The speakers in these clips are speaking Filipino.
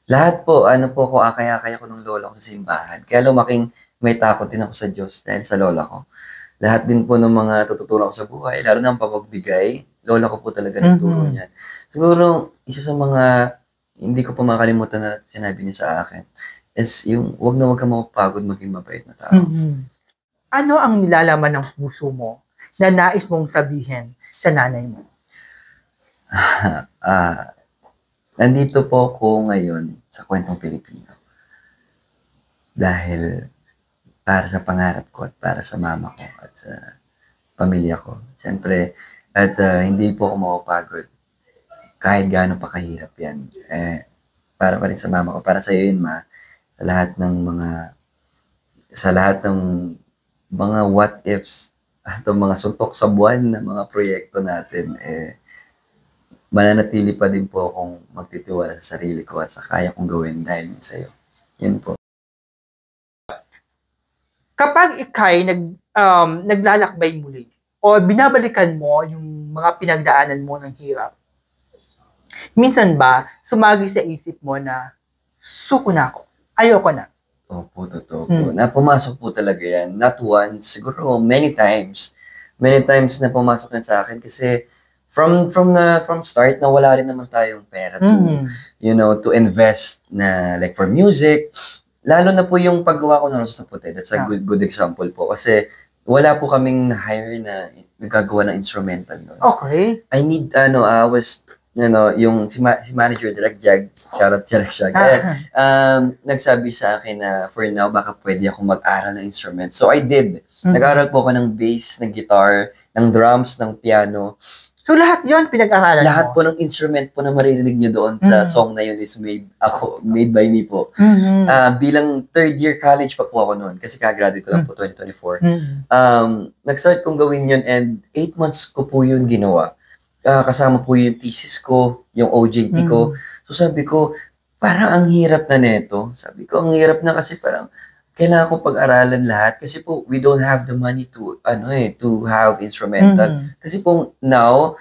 Lahat po, ano po ako, akay-akay ako ng lola ko sa simbahan. Kaya lumaking may takot din ako sa Diyos dahil sa lola ko. Lahat din po ng mga natututunan ko sa buhay, lalo na ang papagbigay, lola ko po talaga nagturo Mhm. niyan. Siguro, isa sa mga hindi ko pa makalimutan na sinabi niya sa akin is yung, "Wag kang mapapagod maging mabait na tao." Mhm. Ano ang nilalaman ng puso mo na nais mong sabihin sa nanay mo? Ah, nandito po ako ngayon sa Kuwentong Pilipino dahil para sa pangarap ko at para sa mama ko at sa pamilya ko. Siyempre at, hindi po ako mapapagod kahit gaano pa kahirap 'yan. Para pa rin sa mama ko, para sa'yo yun, Ma, sa lahat ng mga sa lahat ng mga what ifs at ang mga suntok sa buwan na mga proyekto natin, mananatili pa din po akong magtitiwala sa sarili ko at sa kaya kong gawin dahil yun sa'yo. Yun po. Kapag ika'y naglalakbay muli o binabalikan mo yung mga pinagdaanan mo ng hirap, minsan ba sumagi sa isip mo na suko na ako, ayoko na? Opo, totoo po. Na pumasok po talaga yan. Not once, siguro many times. Many times na pumasok yan sa akin kasi from start na wala rin naman tayong pera to, to invest na like for music. Lalo na po yung paggawa ko ng Rosas na Puti. That's a good example po. Kasi wala po kaming na-hire na nagagawa ng instrumental nun. Okay. I was, yung si manager, Direk Jag, shoutout Direk Jag, nagsabi sa akin na for now, baka pwede ako mag-aral ng instrument. So I did. Nag-aral po ako ng bass, ng guitar, ng drums, ng piano. So lahat yon pinag-aralan mo? Lahat po ng instrument po na maririnig nyo doon sa song na yun is made by me po. Bilang third year college pa po ako noon kasi kagraduate ko lang po 2024. Nag-start kong gawin yun and 8 months ko po yun ginawa. Kasama po yung thesis ko, yung OJT ko. So sabi ko, parang ang hirap na neto. Sabi ko, ang hirap na kasi parang kailangan ko pag-aralan lahat kasi po we don't have the money to to have instrumental. Kasi po now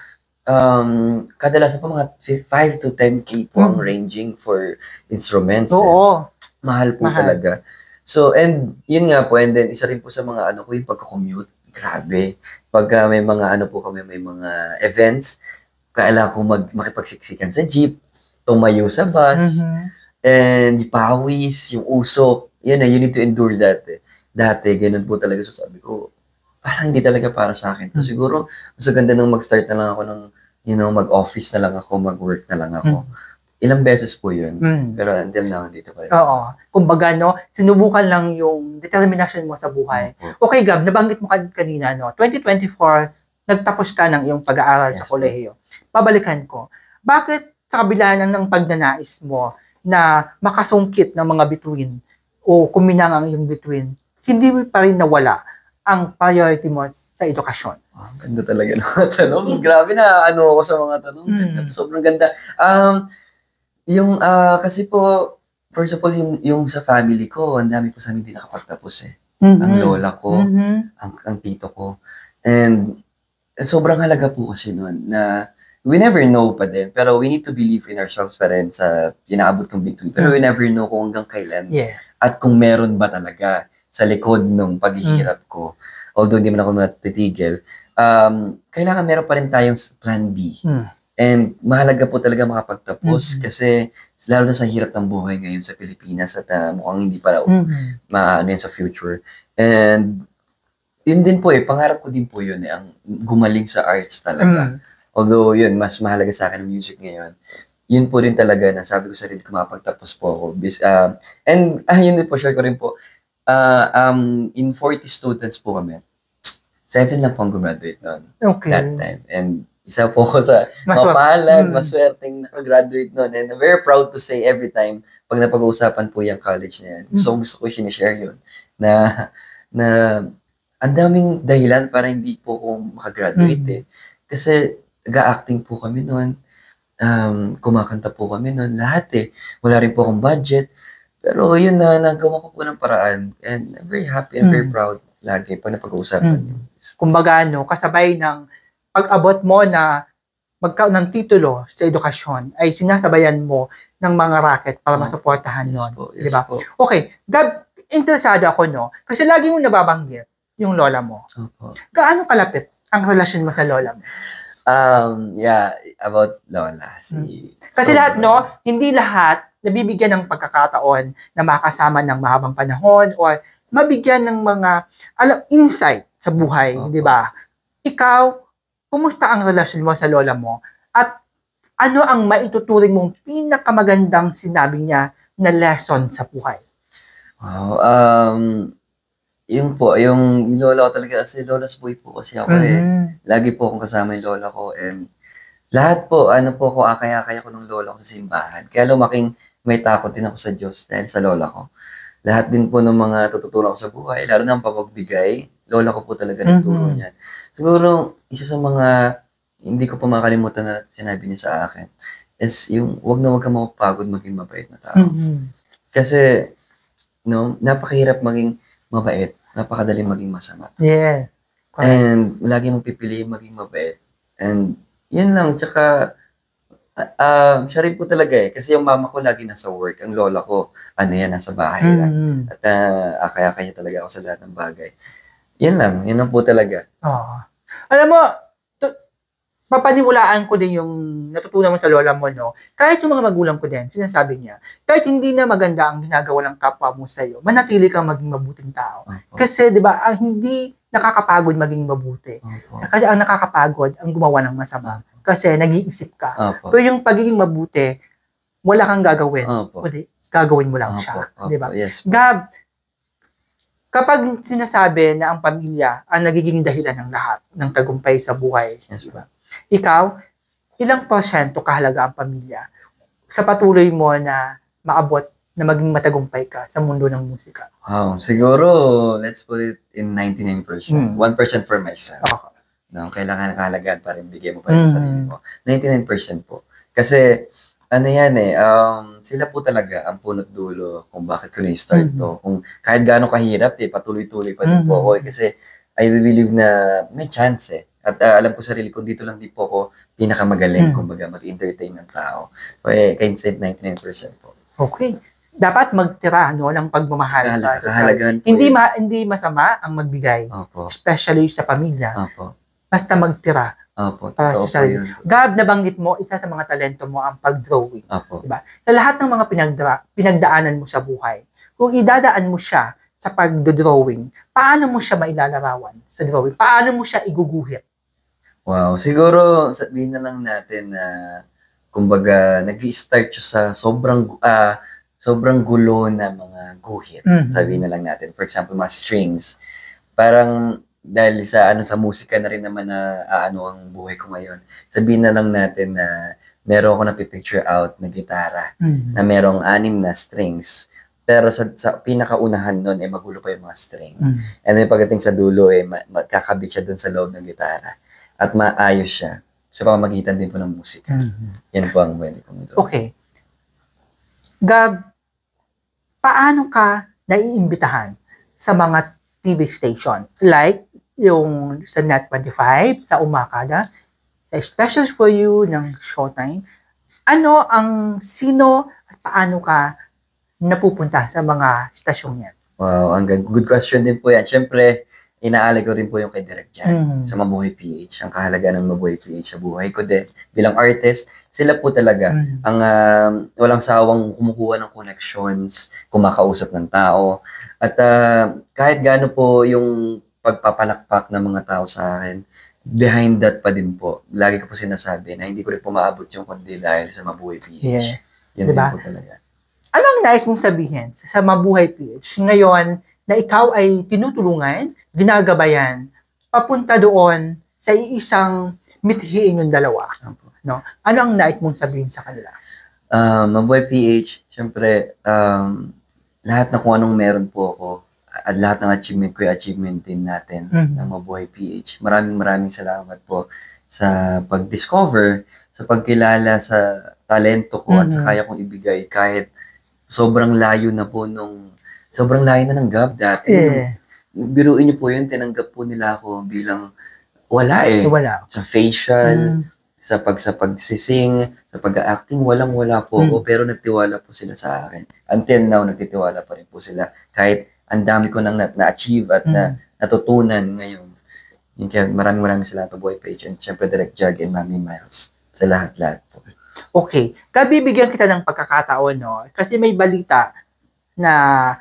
kadalasan po mga 5 to 10K po ang ranging for instruments. Oo. Mahal po talaga. So, and yun nga po, and then isa rin po sa mga ano ko yung pagko-commute. Grabe. Pagka may mga ano po kami, may mga events, kailangan ko makipagsiksikan sa jeep, tumayo sa bus, and pawis, yung usok. Yan you need to endure that. Dati, ganun po talaga. So sabi ko, parang hindi talaga para sa akin. So siguro, mas ganda nung mag-start na lang ako ng, mag-office na lang ako, mag-work na lang ako. Ilang beses po yun. Pero until now, dito pa rin. Oo. Kumbaga, sinubukan lang yung determination mo sa buhay. Okay, Gab, nabanggit mo kanina, 2024, nagtapos ka ng iyong pag-aaral sa kolehiyo. Pabalikan ko, bakit sa kabila ng pagnanais mo na makasungkit ng mga bituin o kuminang ang iyong bituin, hindi mo pa rin nawala ang priority mo sa edukasyon? Ganda talaga ng mga tanong. Grabe na ako sa mga tanong. Sobrang ganda. Kasi po, first of all, yung sa family ko, ang dami po sa amin hindi nakapagtapos eh. Ang lola ko, ang tito ko. And sobrang halaga po kasi nun na we never know pa din, pero we need to believe in ourselves pa rin sa inaabot kong bituin. Pero we never know kung hanggang kailan at kung meron ba talaga sa likod ng paghihirap ko. Although hindi man ako natitigil, kailangan meron pa rin tayong plan B. And mahalaga po talaga makapagtapos kasi lalo na sa hirap ng buhay ngayon sa Pilipinas at mukhang hindi pa maano yan sa future. And yun din po pangarap ko din po yun ang gumaling sa arts talaga. Although yun, mas mahalaga sa akin ang music ngayon. Yun po rin talaga na sabi ko sa rin ko makapagtapos po ako. And yun din po, share ko rin po, in 40 students po kami, 7 lang po ang graduate noon. Okay. That time. And isa po ko sa mapalad, maswerteng nakagraduate noon. And I'm very proud to say every time, pag napag-uusapan po yung college na yan, gusto ko sinishare yun, na ang daming dahilan para hindi po ako makagraduate Kasi ga-acting po kami noon, kumakanta po kami noon, lahat Wala rin po akong budget. Pero yun na, nagawa ko po ng paraan. And I'm very happy and very proud lagi pag napag-uusapan yun. Kumbaga, kasabay ng pag-abot mo na magkaroon ng titulo sa edukasyon ay sinasabayan mo ng mga racket para Opo. masuportahan Yes yun. po, yes Diba? po. Okay, Gab, interesado ako, no? Kasi lagi mo nababanggit yung lola mo. Opo. Gaano kalapit ang relasyon mo sa lola mo? Yeah, about lola. Kasi lahat, no? Hindi lahat nabibigyan ng pagkakataon na makasama ng mahabang panahon or mabigyan ng mga insight sa buhay, Opo. di ba? Ikaw, kumusta ang relasyon mo sa lola mo? At ano ang maituturing mong pinakamagandang sinabi niya na lesson sa buhay? Wow, yung po, yung lola ko talaga kasi lola's boy po kasi ako Lagi po akong kasama yung lola ko and lahat po, ano po ko, akay-akay ako ng lola ko sa simbahan. Kaya lumaking may takot din ako sa Diyos dahil sa lola ko. Lahat din po ng mga tututunan ko sa buhay, lalo na ang papagbigay, lola ko po talaga nagturo niyan. Siguro, isa sa mga hindi ko pa makalimutan na sinabi niya sa akin is yung wag kang mapapagod maging mabait na tao. Kasi, no, napakahirap maging mabait, napakadaling maging masama. Yeah. And lagi mong pipiliin maging mabait. And yun lang, tsaka siya rin po talaga eh. Kasi yung mama ko lagi nasa work, ang lola ko, nasa bahay lang. At akaya-akaya talaga ako sa lahat ng bagay. Yun lang po talaga. Alam mo, papaniwalaan ko din yung natutunan mo sa lola mo, no? Kahit yung mga magulang ko din, sinasabi niya, kahit hindi na maganda ang ginagawa ng kapwa mo sa'yo, manatili kang maging mabuting tao. Kasi, di ba, hindi nakakapagod maging mabuti. Kasi ang nakakapagod ang gumawa ng masama. Kasi nag-iisip ka. Pero yung pagiging mabuti, wala kang gagawin. Kundi, gagawin mo lang siya. Di ba? Yes. Gab, kapag sinasabi na ang pamilya ang nagiging dahilan ng lahat ng tagumpay sa buhay, yes, diba? Ikaw, ilang porsyento kahalaga ang pamilya sa patuloy mo na maabot na maging matagumpay ka sa mundo ng musika? Wow, siguro, let's put it in 99%. 1% for myself. Okay. No, kailangan kahalagaan pa rin, bigay mo pa rin sa sarili mo. 99% po. Kasi, sila po talaga ang punot dulo kung bakit ko na-start to. Kung kahit gaano kahirap, patuloy-tuloy pa din po ako. Kasi, I believe na may chance eh. At alam ko sarili ko, dito lang di po ako pinakamagaling, kumbaga mag-entertain ng tao. Kaya 99% po. Okay. Dapat magtira ng pagmamahal. Kahalagaan po. Hindi masama ang magbigay. Opo. Especially sa pamilya. Opo. Basta magtira. Opo. Totoo po yun. Gab, nabanggit mo, isa sa mga talento mo ang pag-drawing. Opo. Diba? Sa lahat ng mga pinagdaanan mo sa buhay, kung idadaan mo siya sa pag-drawing, paano mo siya mailalarawan sa drawing? Paano mo siya iguguhit? Wow, siguro sabihin na lang natin na kumbaga nag-i-start siya sa sobrang gulo na mga guhit. Sabihin na lang natin. For example, mga strings. Parang dahil sa musika na rin naman na ang buhay ko ngayon. Sabihin na lang natin na meron ako na-picture out na gitara na merong 6 na strings. Pero sa pinakaunahan nun, magulo pa yung mga string. And then pagdating sa dulo, kakabit siya dun sa loob ng gitara. At maayos siya sa pamamagitan din po ng musika. Yan po ang pwede kong ito. Okay. Gab, paano ka naiimbitahan sa mga TV station? Like, yung sa Net25, sa Umakada, sa Special For You ng Showtime. Sino at paano ka napupunta sa mga stasyon yan? Wow, good question din po yan. Siyempre, inaalay ko rin po yung kay Direk Jan sa Mabuhay PH. Ang kahalagaan ng Mabuhay PH sa buhay ko din. Bilang artist, sila po talaga ang walang sawang kumukuha ng connections, kumakausap ng tao. At kahit gaano po yung pagpapalakpak ng mga tao sa akin, behind that pa din po. Lagi ko po sinasabi na hindi ko rin po maabot yung kundi dahil sa Mabuhay PH. Yeah. Yun diba? Din po talaga. Anong nais mong sabihin sa Mabuhay PH ngayon na ikaw ay tinutulungan, ginagabayan, papunta doon sa iisang mithiin yung dalawa? No? Ano ang nais mong sabihin sa kanila? Mabuhay PH, syempre, lahat na kung anong meron po ako, at lahat ng achievement ko, achievement din natin ng Mabuhay PH. Maraming salamat po sa pag-discover, sa pagkilala sa talento ko at sa kaya kong ibigay kahit sobrang layo na po sobrang layo na ng Gab dati. Biruin niyo po yun, tinanggap po nila ako bilang wala eh. Wala. Sa facial, sa pagsising, sa pag-acting, walang-wala po ako, pero nagtiwala po sila sa akin. Until now, nagtitiwala pa rin po sila. Kahit ang dami ko nang na-achieve at natutunan ngayon. Yung kaya maraming salamat po, Boy Page, and syempre Direct Jag and Mami Miles. Sa lahat-lahat po. Okay. Kabibigyan kita ng pagkakataon, no? Kasi may balita na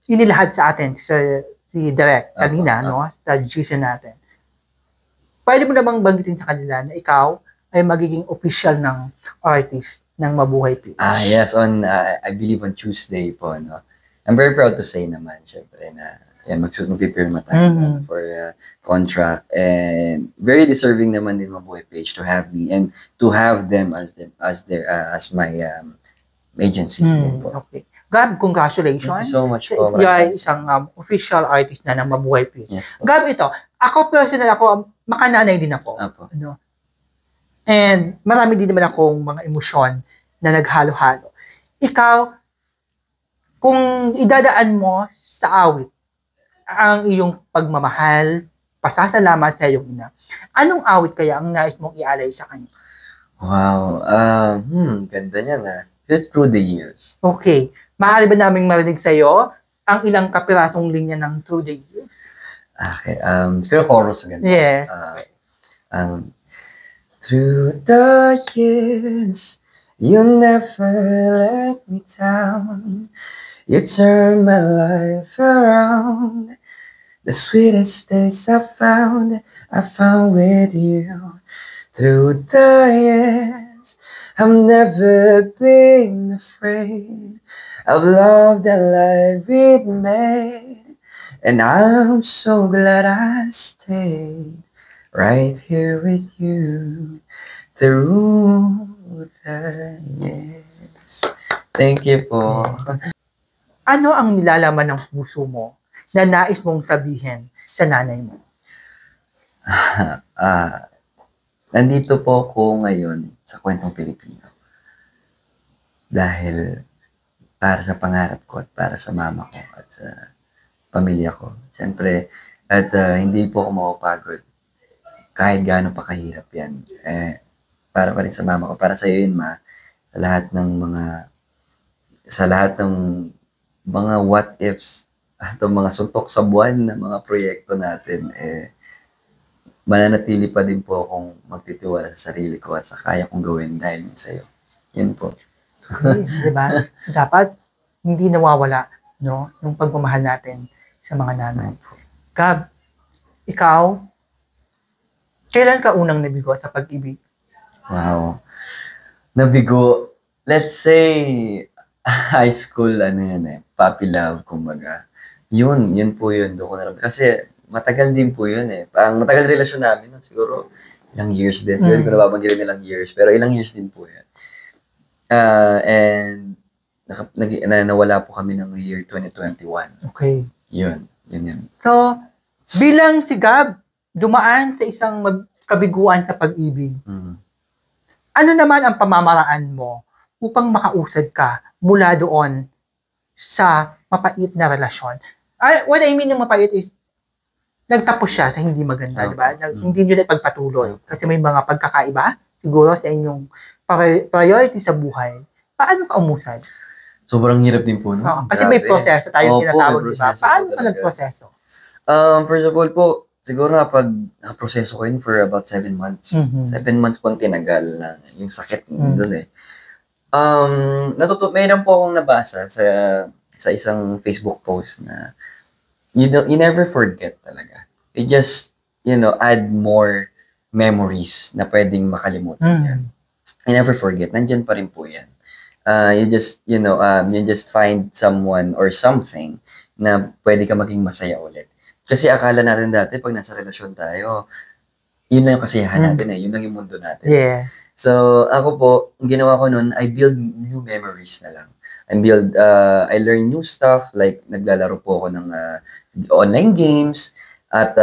inilahad sa atin si Direct kanina, no? Sa GC natin. Pwede mo namang banggitin sa kanila na ikaw ay magiging official ng artist ng Mabuhay Page. Yes, I believe on Tuesday po, no? I'm very proud to say naman, syempre, na mag-prepare tayo for contract, and very deserving naman din Mabuhay Page to have me and to have them as my agency. Okay. Gab, congratulations. Thank you so much po. You are isang official artist na ng Mabuhay Page. Yes, Gab, ito, ako personal, makananay din ako. Ano? And marami din naman akong mga emosyon na naghalo-halo. Ikaw, kung idadaan mo sa awit ang iyong pagmamahal, pasasalamat sa iyong ina, anong awit kaya ang nais mong ialay sa kanya? Wow. Ganda niya na. Through the years. Okay. Maaari ba naming marinig sa iyo ang ilang kapirasong linya ng Through the Years? Okay. Pero chorus again. Yes. Through the years, you never let me down. You turn my life around. The sweetest days I found with you. Through the years, I've never been afraid of love that life we've made. And I'm so glad I stayed right here with you through the years. Thank you po. Ano ang nilalaman ng puso mo na nais mong sabihin sa nanay mo? Nandito po ako ngayon sa Kwentong Pilipino. Dahil para sa pangarap ko at para sa mama ko at sa pamilya ko. Siyempre, at hindi po ako mapapagod. Kahit gaano pa kahirap yan. Para pa rin sa mama ko. Para sa iyo yun, ma. Sa lahat ng mga what ifs at mga suntok sa buwan na mga proyekto natin, mananatili pa din po akong magtitiwala sa sarili ko at sa kaya kong gawin dahil sa iyo. Yun po. Okay, diba? Dapat hindi nawawala, no, yung pagmamahal natin sa mga nanay. Gab, ikaw, kailan ka unang nabigo sa pag-ibig? Wow. Nabigo, let's say, high school, puppy love, kumbaga. Yun po yun. Doon ko naramdaman. Kasi, matagal din po yun Parang matagal relasyon namin. Siguro, ilang years din. Siguro, hindi ko nababanggitin ilang years. Pero ilang years din po yan. And, nawala po kami ng year 2021. Okay. Yun. So, bilang si Gab, dumaan sa isang kabiguan sa pag-ibig. Ano naman ang pamamaraan mo upang makausad ka mula doon sa mapait na relasyon? What I mean ng mapait is, nagtapos siya sa hindi maganda, di ba? Hindi nyo nagpagpatuloy. Kasi may mga pagkakaiba, siguro sa inyong priority sa buhay. Paano ka umusad? Sobrang hirap din po, no? Kasi may proseso tayong tinatawag, di ba? Paano ka nagproseso? First of all po, siguro nakaproseso ko yun for about 7 months. 7 months po ang tinagal na yung sakit doon mayroon po akong nabasa sa isang Facebook post na you never forget talaga. You just, add more memories na pwedeng makalimutan yan. You never forget. Nandyan pa rin po yan. You just find someone or something na pwede ka maging masaya ulit. Kasi akala natin dati, pag nasa relasyon tayo, yun lang yung kasiyahan natin yun lang yung mundo natin. Yeah. So, ako po, ang ginawa ko nun, I build new memories na lang. I learn new stuff, like naglalaro po ako ng online games, at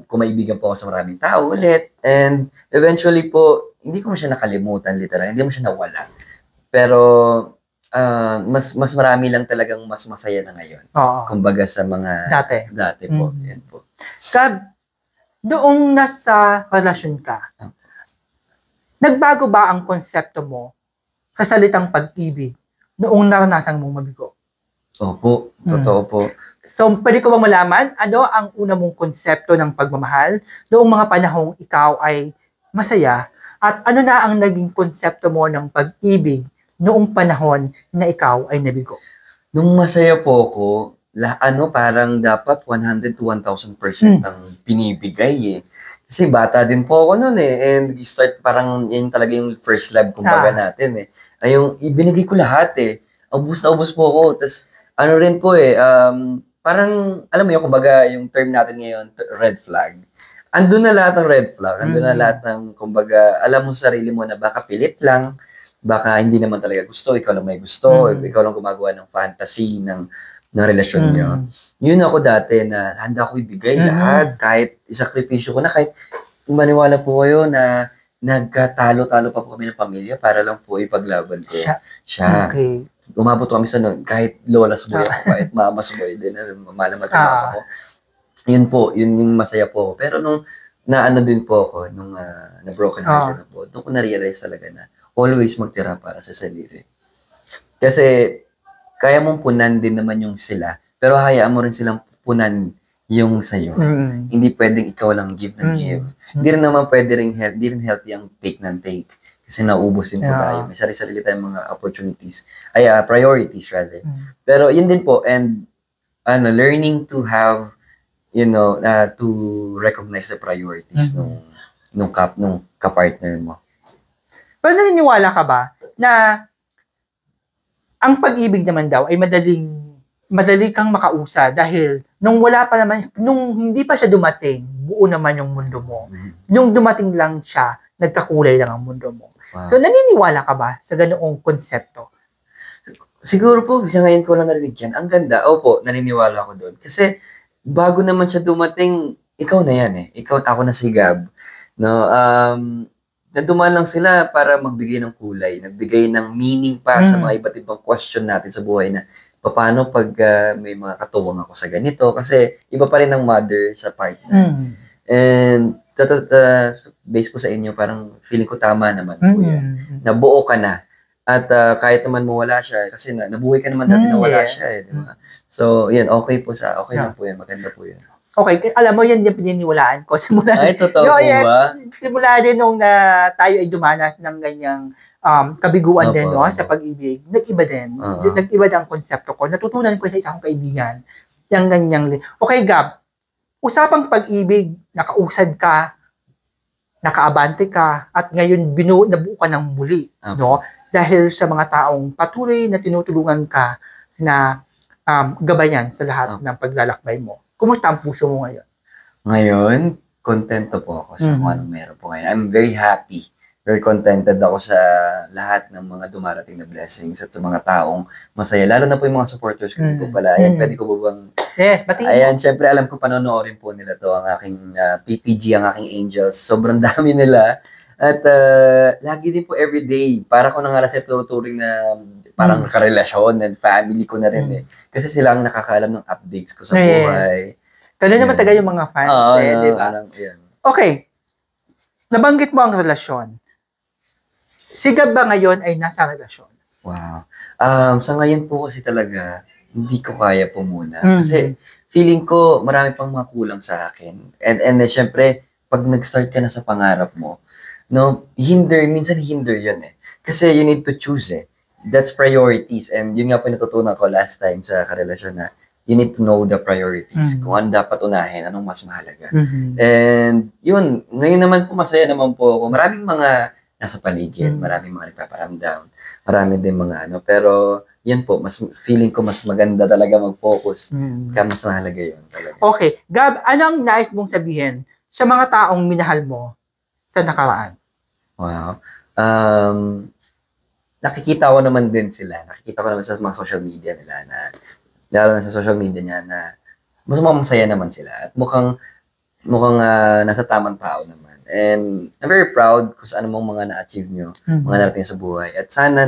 kumaibigan po ako sa maraming tao ulit, and eventually po, hindi ko siya nakalimutan, literal, hindi mo siya nawala. Pero, mas marami lang talagang mas masaya na ngayon. Kumbaga sa mga dati po. Yan po. Gab, noong nasa relasyon ka, Nagbago ba ang konsepto mo sa salitang pag-ibig noong naranasan mong mabigo? Opo, totoo po. So, pwede ko bang malaman, ano ang una mong konsepto ng pagmamahal noong mga panahong ikaw ay masaya? At ano na ang naging konsepto mo ng pag-ibig noong panahon na ikaw ay nabigo? Nung masaya po ako, parang dapat 100 to 1,000% ang binibigay eh. Kasi bata din po ako noon eh. And start parang yan talaga yung first love kumbaga natin eh. Ay yung ibinigay ko lahat eh. Ubus na ubus po ako. Tapos ano rin po eh, parang alam mo yun, kumbaga yung term natin ngayon, red flag. Andun na lahat ng red flag. Andun na lahat ng, kumbaga, alam mo sa sarili mo na baka pilit lang, baka hindi naman talaga gusto, ikaw lang may gusto, ikaw lang gumagawa ng fantasy ng relasyon niyo. Yun ako dati na handa ko ibigay lahat, kahit isakripisyo ko na, kahit maniwala po kayo na nagkatalo-talo pa po kami ng pamilya para lang po ipaglaban ko siya. Okay. Umabot kami sa noon, kahit lolas boy ako, kahit mamas boy din, malamat ako. Yun po, yun yung masaya po. Pero nung naano din po ako, nung na-broken hearted na po, doon ko na-realize talaga na always magtira para sa sarili. Kasi kaya mong punan din naman yung sila, pero hayaan mo rin silang punan yung sa'yo. Hindi pwedeng ikaw lang give na give. Hindi rin naman pwede rin healthy ang take ng take. Kasi naubos din po tayo. May sarili-sarili tayong mga opportunities. Priorities rather. Pero yun din po, and learning to have, to recognize the priorities nung kapartner mo. Pero naniniwala ka ba na ang pag-ibig naman daw ay madali kang makausa dahil nung hindi pa siya dumating, buo naman yung mundo mo. Nung dumating lang siya, nagkakulay lang ang mundo mo. Wow. So, naniniwala ka ba sa ganoong konsepto? Siguro po, kasi ngayon ko lang narinig yan. Ang ganda. Opo, naniniwala ako doon. Kasi, bago naman siya dumating, ikaw na yan eh. Ako na si Gab. No, nadumaan lang sila para magbigay ng kulay, nagbigay ng meaning pa sa mga iba't ibang question natin sa buhay na paano pag may mga katuwang ako sa ganito. Kasi, iba pa rin ang mother sa partner. And, based po sa inyo, parang feeling ko tama naman po yan. Nabuo ka na. At kahit naman mawala siya, kasi nabuhay ka naman dati na wala siya. Diba? So, yan, okay lang po yan. Maganda po yan. Okay, alam mo, yan yung pininiwalaan ko. Ay, totoo po ba? Simula din nung tayo ay dumanas ng ganyang kabiguan din sa pag-ibig, nag-iba din. Nag-iba din ang konsepto ko. Natutunan ko sa isang kaibigan. Yung ganyang, okay, Gab, usapang pag-ibig, nakausad ka, nakaabante ka, at ngayon nabuo ka ng muli, no? Dahil sa mga taong patuloy na tinutulungan ka na gabayan sa lahat ng paglalakbay mo. Kumusta ang puso mo ngayon? Ngayon, kontento po ako sa kung anong meron po ngayon. I'm very happy. Very contented ako sa lahat ng mga dumarating na blessings at sa mga taong masaya. Lalo na po yung mga supporters ko po pala. Ayan, pwede ko po bang... Yes, batiin mo. Ayan, syempre alam ko panonoorin po nila to, ang aking PPG, ang aking angels. Sobrang dami nila. At lagi din po everyday. Para ko na nga lang tuturing na parang karelasyon and family ko na rin eh. Kasi sila ang nakakaalam ng updates ko sa buhay. Kaya naman taga yung mga fans di ba? Okay. Nabanggit mo ang relasyon. Si Gab ba ngayon ay nasa relasyon? Wow. Sa ngayon po kasi talaga, hindi ko kaya po muna. Kasi feeling ko marami pang mga kulang sa akin. And syempre, pag nag-start ka na sa pangarap mo, no, minsan hinder yun eh. Kasi you need to choose eh. That's priorities. And yun nga po natutunan ko last time sa karelasyon na you need to know the priorities. Kung ano dapat unahin, anong mas mahalaga. And yun, ngayon naman po masaya naman po ako. Maraming mga nasa paligid, maraming mga nagpaparamdam, marami din mga pero yan po, feeling ko mas maganda talaga mag-focus. Kaya mas mahalaga yun talaga. Okay. Gab, anong nais mong sabihin sa mga taong minahal mo sa nakaraan? Wow. Nakikita ko naman din sila. Nakikita ko naman sa mga social media nila na, lalo na sa social media niya na mas masaya naman sila. At mukhang nasa tamang tao naman. And I'm very proud kung saan mong mga na-achieve nyo, mga narating sa buhay. At sana,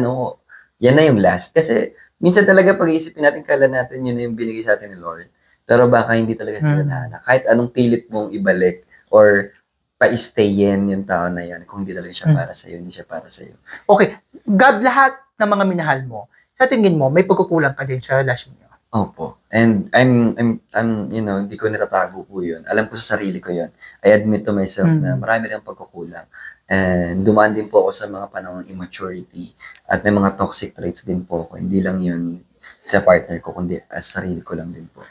yan na yung last. Kasi minsan talaga pag-iisipin natin, kala natin yun na yung binigay sa atin ni Lord. Pero baka hindi talaga sila na. Kahit anong pilit mong ibalik or pa-stayin yung tao na yun kung hindi talaga siya para sa'yo, hindi siya para sa'yo. Okay. Gab, lahat ng mga minahal mo, sa tingin mo, may pagkukulang ka din sa relasyon niyo? Opo. And I'm, hindi ko natatago po yun. Alam ko sa sarili ko yun. I admit to myself na marami rin pagkukulang. And dumaan din po ako sa mga panahong immaturity at may mga toxic traits din po ako. Hindi lang yun sa partner ko, kundi sa sarili ko lang din po.